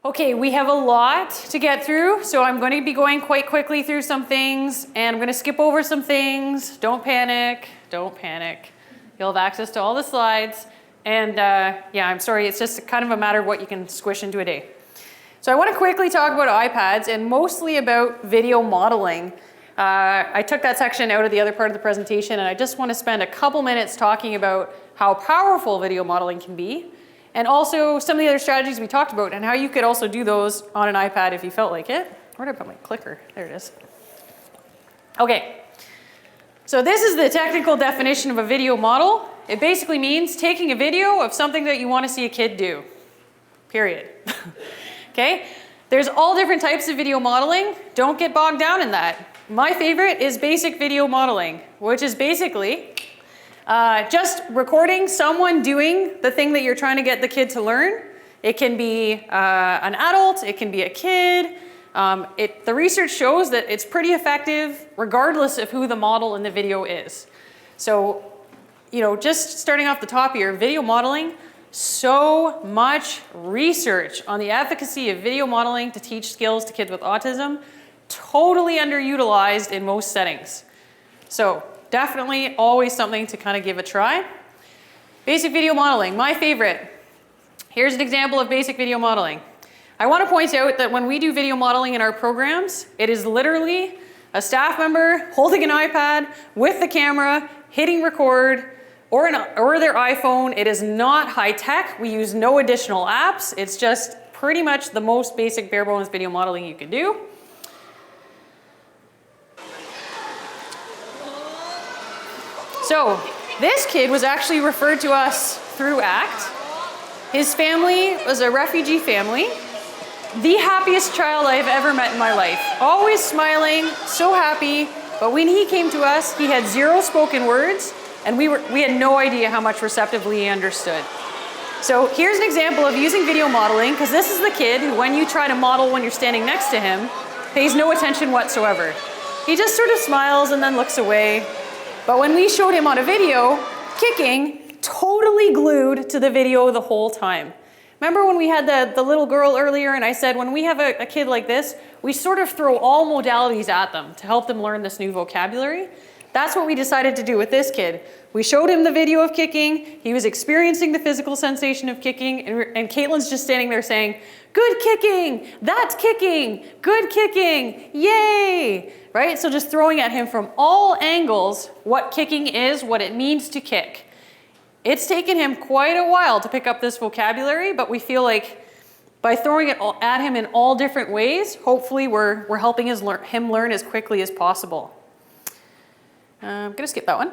Okay, we have a lot to get through, so I'm going to be going quite quickly through some things, and I'm going to skip over some things. Don't panic, don't panic. You'll have access to all the slides, and yeah, I'm sorry, it's just kind of a matter of what you can squish into a day. So I want to quickly talk about iPads, and mostly about video modeling. I took that section out of the other part of the presentation, and I just want to spend a couple minutes talking about how powerful video modeling can be, and also some of the other strategies we talked about and how you could also do those on an iPad if you felt like it. Where did I put my clicker? There it is. Okay, so this is the technical definition of a video model. It basically means taking a video of something that you want to see a kid do, period. Okay, there's all different types of video modeling. Don't get bogged down in that. My favorite is basic video modeling, which is basically just recording someone doing the thing that you're trying to get the kid to learn. It can be an adult, it can be a kid. The research shows that it's pretty effective regardless of who the model in the video is. So, you know, just starting off the top here, video modeling, so much research on the efficacy of video modeling to teach skills to kids with autism, totally underutilized in most settings. So, definitely always something to kind of give a try. Basic video modeling, my favorite. Here's an example of basic video modeling. I want to point out that when we do video modeling in our programs, it is literally a staff member holding an iPad with the camera, hitting record, or their iPhone. It is not high tech. We use no additional apps. It's just pretty much the most basic bare bones video modeling you can do. So this kid was actually referred to us through ACT. His family was a refugee family. The happiest child I've ever met in my life. Always smiling, so happy. But when he came to us, he had 0 spoken words, and we had no idea how much receptively he understood. So here's an example of using video modeling, because this is the kid who, when you try to model when you're standing next to him, pays no attention whatsoever. He just sort of smiles and then looks away. But when we showed him on a video, kicking, totally glued to the video the whole time. Remember when we had the little girl earlier, and I said when we have a kid like this, we sort of throw all modalities at them to help them learn this new vocabulary? That's what we decided to do with this kid. We showed him the video of kicking, he was experiencing the physical sensation of kicking, and Caitlin's just standing there saying, "Good kicking, that's kicking, good kicking, yay!" Right? So just throwing at him from all angles what kicking is, what it means to kick. It's taken him quite a while to pick up this vocabulary, but we feel like by throwing it at him in all different ways, hopefully we're helping him learn as quickly as possible. I'm gonna skip that one.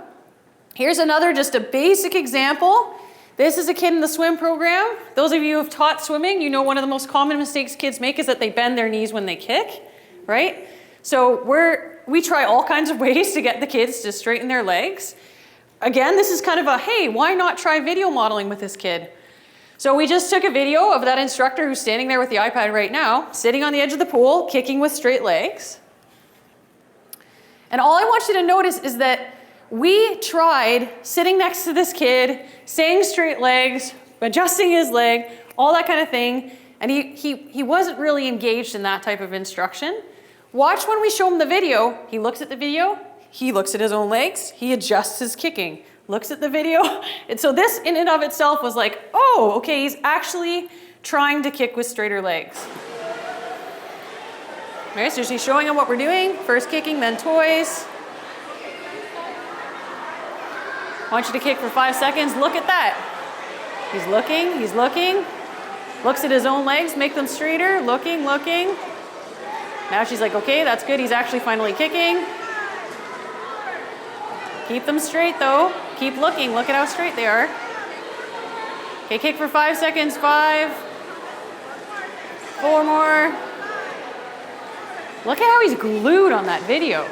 Here's another, just a basic example. This is a kid in the swim program. Those of you who have taught swimming, you know one of the most common mistakes kids make is that they bend their knees when they kick, right? So we try all kinds of ways to get the kids to straighten their legs. Again, this is kind of a, hey, why not try video modeling with this kid? So we just took a video of that instructor who's standing there with the iPad right now, sitting on the edge of the pool, kicking with straight legs. And all I want you to notice is that we tried sitting next to this kid, saying straight legs, adjusting his leg, all that kind of thing, and he wasn't really engaged in that type of instruction. Watch when we show him the video, he looks at the video, he looks at his own legs, he adjusts his kicking, looks at the video. And so this in and of itself was like, oh, okay, he's actually trying to kick with straighter legs. All right, so she's showing him what we're doing. First kicking, then toys. I want you to kick for 5 seconds. Look at that. He's looking, looks at his own legs, make them straighter, looking. Now she's like, okay, that's good. He's actually finally kicking. Keep them straight though. Keep looking. Look at how straight they are. Okay, kick for 5 seconds. 5. 4 more. Look at how he's glued on that video.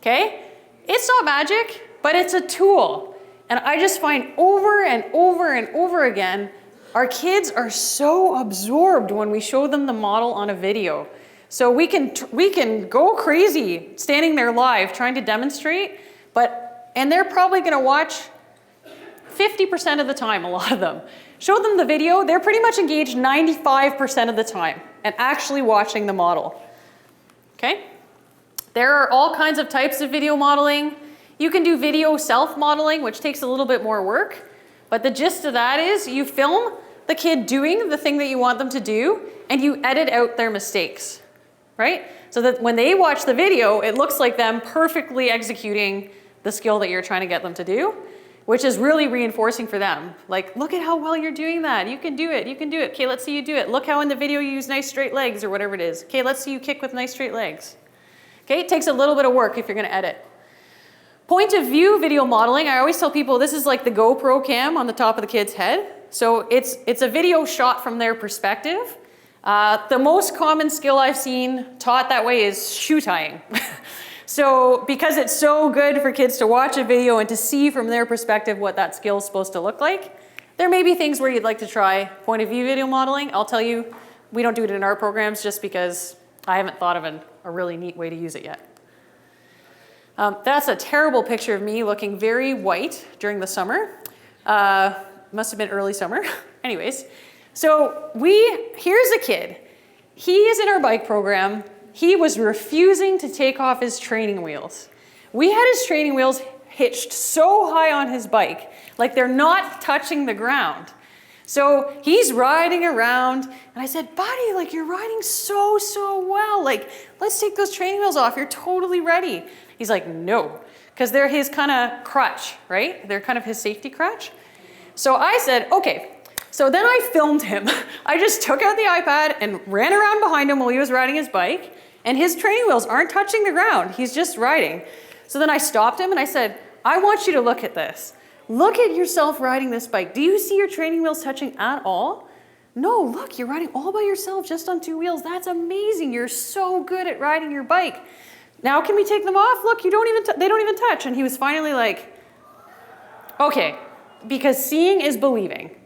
Okay? It's not magic, but it's a tool. And I just find over and over again, our kids are so absorbed when we show them the model on a video. So we can go crazy standing there live trying to demonstrate, and they're probably gonna watch 50% of the time, a lot of them. show them the video, they're pretty much engaged 95% of the time and actually watching the model. Okay? There are all kinds of types of video modeling. You can do video self-modeling, which takes a little bit more work, but the gist of that is you film the kid doing the thing that you want them to do, and you edit out their mistakes, right? So that when they watch the video, it looks like them perfectly executing the skill that you're trying to get them to do, which is really reinforcing for them. Like, look at how well you're doing that. You can do it, you can do it. Okay, let's see you do it. Look how in the video you use nice straight legs or whatever it is. Okay, let's see you kick with nice straight legs. Okay, it takes a little bit of work if you're gonna edit. Point of view video modeling, I always tell people this is like the GoPro cam on the top of the kid's head. So it's a video shot from their perspective. The most common skill I've seen taught that way is shoe tying. So because it's so good for kids to watch a video and to see from their perspective what that skill is supposed to look like, there may be things where you'd like to try point of view video modeling. I'll tell you, we don't do it in our programs just because I haven't thought of a really neat way to use it yet. That's a terrible picture of me looking very white during the summer. Must have been early summer. Anyways, so here's a kid. He is in our bike program. He was refusing to take off his training wheels. We had his training wheels hitched so high on his bike, like they're not touching the ground. So he's riding around, and I said, buddy, like you're riding so well. Like, let's take those training wheels off. You're totally ready. He's like, no, because they're his kind of crutch, right? They're kind of his safety crutch. So I said, okay. So then I filmed him. I just took out the iPad and ran around behind him while he was riding his bike, and his training wheels aren't touching the ground. He's just riding. So then I stopped him and I said, I want you to look at this. Look at yourself riding this bike. Do you see your training wheels touching at all? No, look, you're riding all by yourself just on 2 wheels. That's amazing. You're so good at riding your bike. Now can we take them off? Look, they don't even touch. And he was finally like, okay, because seeing is believing,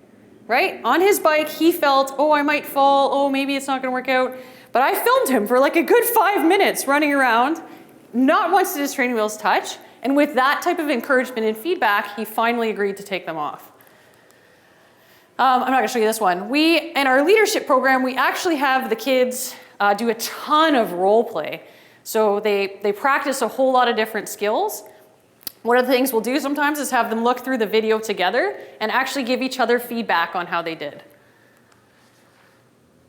right? On his bike, he felt, oh, I might fall. Oh, maybe it's not gonna work out. But I filmed him for like a good 5 minutes running around. Not once did his training wheels touch. And with that type of encouragement and feedback, he finally agreed to take them off. I'm not gonna show you this one. In our leadership program, we actually have the kids do a ton of role play. So they practice a whole lot of different skills. One of the things we'll do sometimes is have them look through the video together and actually give each other feedback on how they did.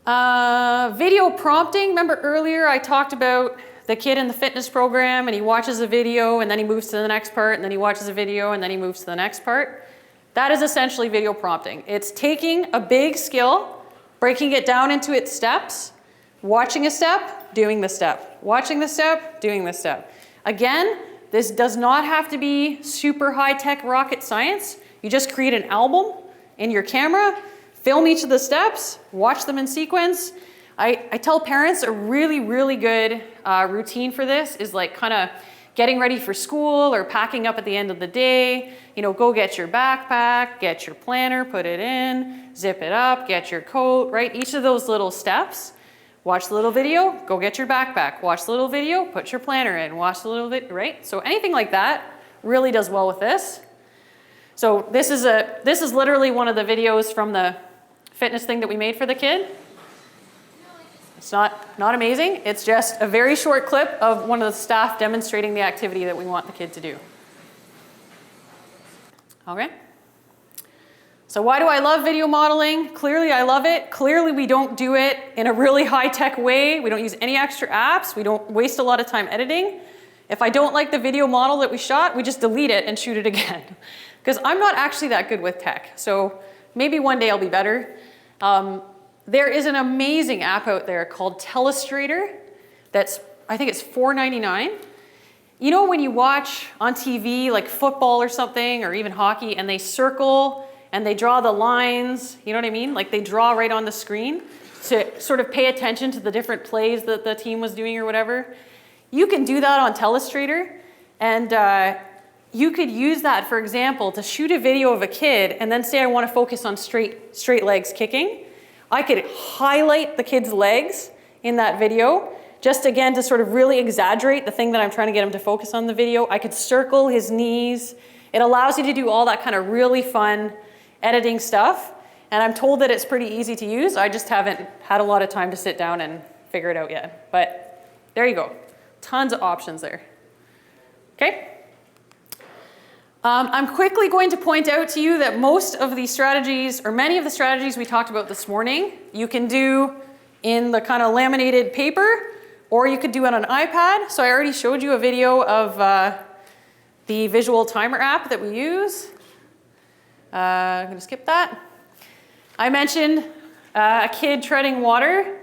Video prompting, remember earlier I talked about the kid in the fitness program and he watches a video and then he moves to the next part and then he watches a video and then he moves to the next part. That is essentially video prompting. It's taking a big skill, breaking it down into its steps, watching a step, doing the step, watching the step, doing the step. Again, this does not have to be super high-tech rocket science. You just create an album in your camera, film each of the steps, watch them in sequence. I tell parents a really good routine for this is like kind of getting ready for school or packing up at the end of the day. You know, go get your backpack, get your planner, put it in, zip it up, get your coat, right? Each of those little steps. Watch the little video, go get your backpack. Watch the little video, put your planner in. Watch the little video, right? So anything like that really does well with this. So this is literally one of the videos from the fitness thing that we made for the kid. It's not amazing. It's just a very short clip of one of the staff demonstrating the activity that we want the kid to do. Okay. So why do I love video modeling? Clearly I love it. Clearly we don't do it in a really high-tech way. We don't use any extra apps. We don't waste a lot of time editing. If I don't like the video model that we shot, we just delete it and shoot it again. Because I'm not actually that good with tech. So maybe one day I'll be better. There is an amazing app out there called Telestrator that's, I think it's $4.99. You know when you watch on TV like football or something or even hockey and they circle and they draw the lines, you know what I mean? Like they draw right on the screen to sort of pay attention to the different plays that the team was doing or whatever. You can do that on Telestrator, and you could use that, for example, to shoot a video of a kid and then say I want to focus on straight legs kicking. I could highlight the kid's legs in that video, just again to sort of really exaggerate the thing that I'm trying to get him to focus on the video. I could circle his knees. It allows you to do all that kind of really fun editing stuff. And I'm told that it's pretty easy to use. I just haven't had a lot of time to sit down and figure it out yet. But there you go. Tons of options there. Okay? I'm quickly going to point out to you that most of the strategies, or many of the strategies we talked about this morning, you can do in the kind of laminated paper, or you could do it on an iPad. So I already showed you a video of the visual timer app that we use. I'm going to skip that. I mentioned a kid treading water.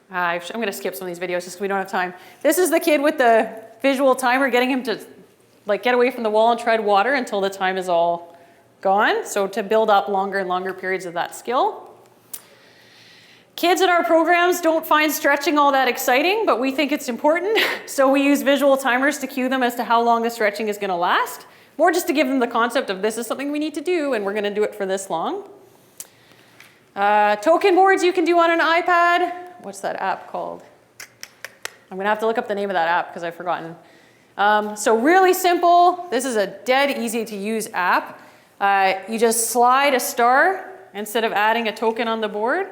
I'm going to skip some of these videos just because we don't have time. This is the kid with the visual timer, getting him to get away from the wall and tread water until the time is all gone. So to build up longer and longer periods of that skill. Kids in our programs don't find stretching all that exciting, but we think it's important. So we use visual timers to cue them as to how long the stretching is going to last. More just to give them the concept of this is something we need to do and we're going to do it for this long. Token boards you can do on an iPad. What's that app called? I'm going to have to look up the name of that app because I've forgotten. So really simple. This is a dead easy to use app. You just slide a star instead of adding a token on the board.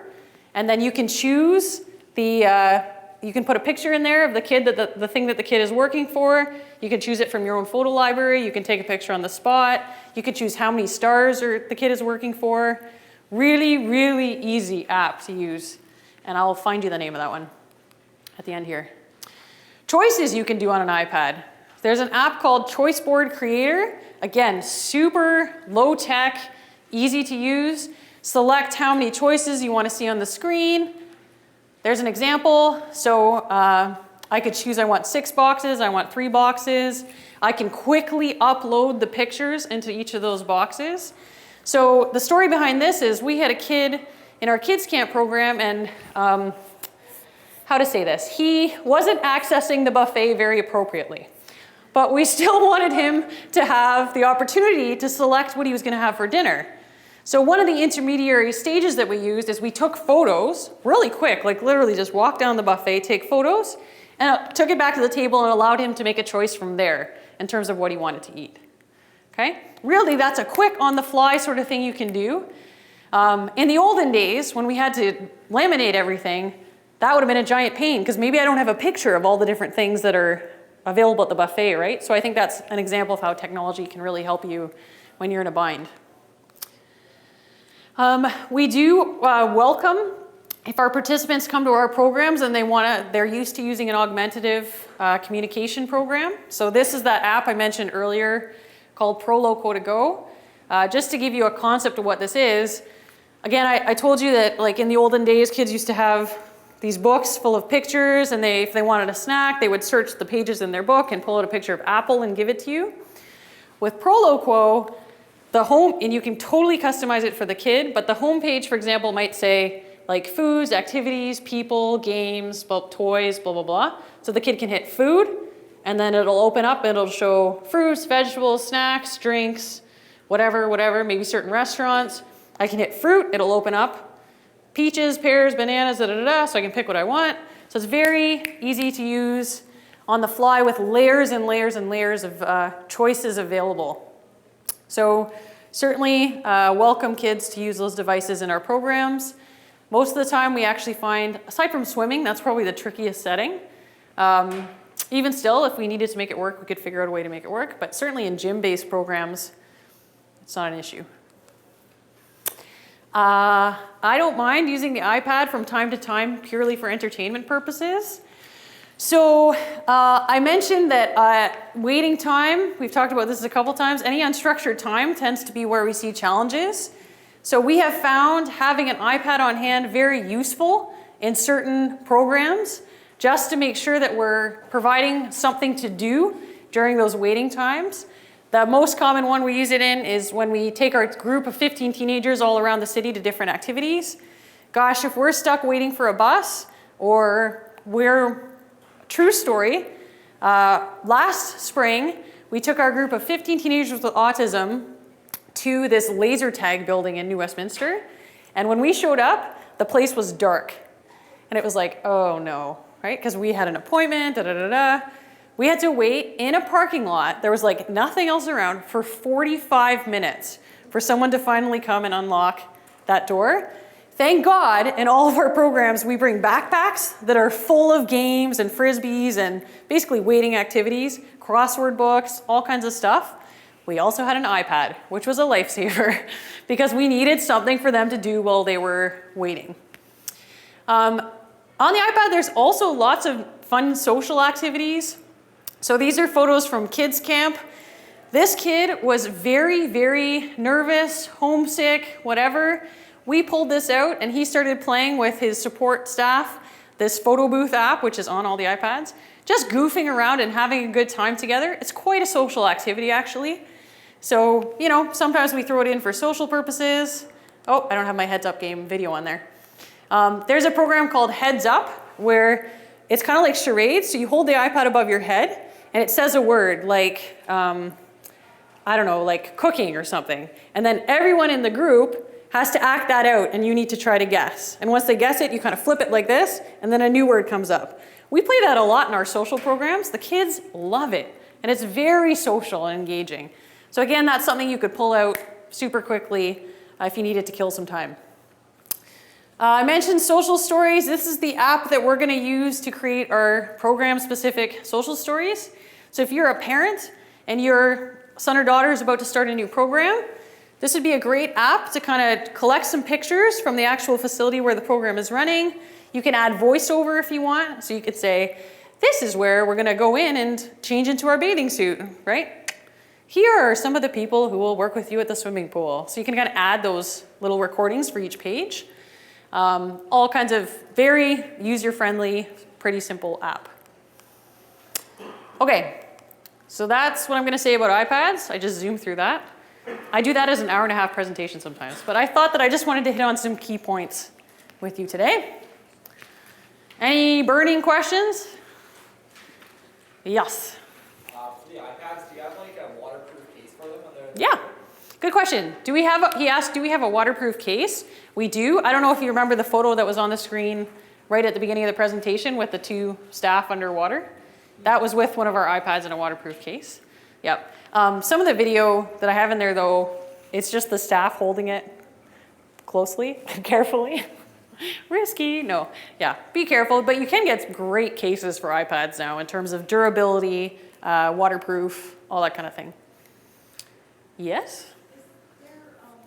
And then you can choose you can put a picture in there of the kid, the thing that the kid is working for. You can choose it from your own photo library. You can take a picture on the spot. You can choose how many stars the kid is working for. Really, really easy app to use. And I'll find you the name of that one at the end here. Choices you can do on an iPad. There's an app called Choiceboard Creator. Again, super low tech, easy to use. Select how many choices you want to see on the screen. There's an example. So I could choose I want 6 boxes, I want 3 boxes. I can quickly upload the pictures into each of those boxes. So the story behind this is we had a kid in our kids camp program, and how to say this, he wasn't accessing the buffet very appropriately. But we still wanted him to have the opportunity to select what he was going to have for dinner. So one of the intermediary stages that we used is we took photos really quick, like literally just walk down the buffet, take photos, and took it back to the table and allowed him to make a choice from there in terms of what he wanted to eat. Okay? Really, that's a quick on-the-fly sort of thing you can do. In the olden days, when we had to laminate everything, that would have been a giant pain because maybe I don't have a picture of all the different things that are available at the buffet, right? So I think that's an example of how technology can really help you when you're in a bind. We do welcome if our participants come to our programs and they're used to using an augmentative communication program. So this is that app I mentioned earlier called Proloquo2Go. Just to give you a concept of what this is, again, I told you that like in the olden days, kids used to have these books full of pictures, and if they wanted a snack, they would search the pages in their book and pull out a picture of apple and give it to you. With Proloquo, and you can totally customize it for the kid, but the home page, for example, might say like foods, activities, people, games, toys, blah, blah, blah. So the kid can hit food, and then it'll open up and it'll show fruits, vegetables, snacks, drinks, whatever, maybe certain restaurants. I can hit fruit, it'll open up peaches, pears, bananas, so I can pick what I want. So it's very easy to use on the fly with layers and layers and layers of choices available. So certainly welcome kids to use those devices in our programs. Most of the time we actually find, aside from swimming, that's probably the trickiest setting. Even still, if we needed to make it work, we could figure out a way to make it work. But certainly in gym-based programs, it's not an issue. I don't mind using the iPad from time to time purely for entertainment purposes. So I mentioned that waiting time, we've talked about this a couple times, any unstructured time tends to be where we see challenges. So we have found having an iPad on hand very useful in certain programs just to make sure that we're providing something to do during those waiting times. The most common one we use it in is when we take our group of 15 teenagers all around the city to different activities. Gosh, if we're stuck waiting for a bus, or true story, last spring, we took our group of 15 teenagers with autism to this laser tag building in New Westminster. And when we showed up, the place was dark. And it was like, oh no, right? Because we had an appointment, We had to wait in a parking lot. There was like nothing else around for 45 minutes for someone to finally come and unlock that door. Thank God, in all of our programs, we bring backpacks that are full of games and frisbees and basically waiting activities, crossword books, all kinds of stuff. We also had an iPad, which was a lifesaver because we needed something for them to do while they were waiting. On the iPad, there's also lots of fun social activities. So these are photos from kids camp. This kid was very, very nervous, homesick, whatever. We pulled this out and he started playing with his support staff, this photo booth app, which is on all the iPads, just goofing around and having a good time together. It's quite a social activity, actually. So, you know, sometimes we throw it in for social purposes. Oh, I don't have my Heads Up game video on there. There's a program called Heads Up where it's kind of like charades. So you hold the iPad above your head and it says a word like, I don't know, like cooking or something. And then everyone in the group has to act that out and you need to try to guess. And once they guess it, you kind of flip it like this and then a new word comes up. We play that a lot in our social programs. The kids love it and it's very social and engaging. So again, that's something you could pull out super quickly if you needed to kill some time. I mentioned social stories. This is the app that we're going to use to create our program-specific social stories. So if you're a parent and your son or daughter is about to start a new program, this would be a great app to kind of collect some pictures from the actual facility where the program is running. You can add voiceover if you want. So you could say, this is where we're going to go in and change into our bathing suit, right? Here are some of the people who will work with you at the swimming pool. So you can kind of add those little recordings for each page. All kinds of very user-friendly, pretty simple app. Okay, so that's what I'm going to say about iPads. I just zoomed through that. I do that as an hour-and-a-half presentation sometimes, but I thought that I just wanted to hit on some key points with you today. Any burning questions? Yes. For the iPads, do you have like a waterproof case for them? Yeah, good question. He asked, do we have a waterproof case? We do. I don't know if you remember the photo that was on the screen right at the beginning of the presentation with the two staff underwater. That was with one of our iPads in a waterproof case. Yep. Some of the video that I have in there though, it's just the staff holding it closely, carefully. Risky, no. Yeah, be careful, but you can get great cases for iPads now in terms of durability, waterproof, all that kind of thing. Yes? Is there,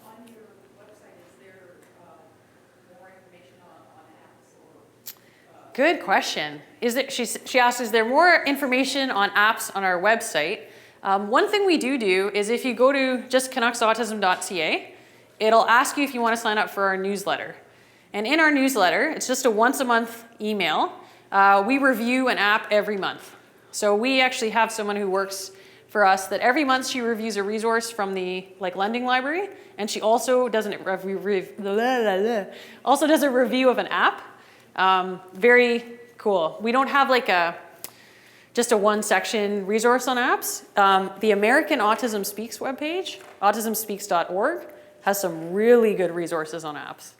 on your website, is there more information on apps or? Good question. She asked, is there more information on apps on our website? One thing we do is if you go to just canucksautism.ca, it'll ask you if you want to sign up for our newsletter. And in our newsletter, it's just a once-a-month email. We review an app every month. So we actually have someone who works for us that every month she reviews a resource from the lending library, and she also does a review of an app. Very cool. We don't have just a one-section resource on apps. The American Autism Speaks webpage, autismspeaks.org, has some really good resources on apps.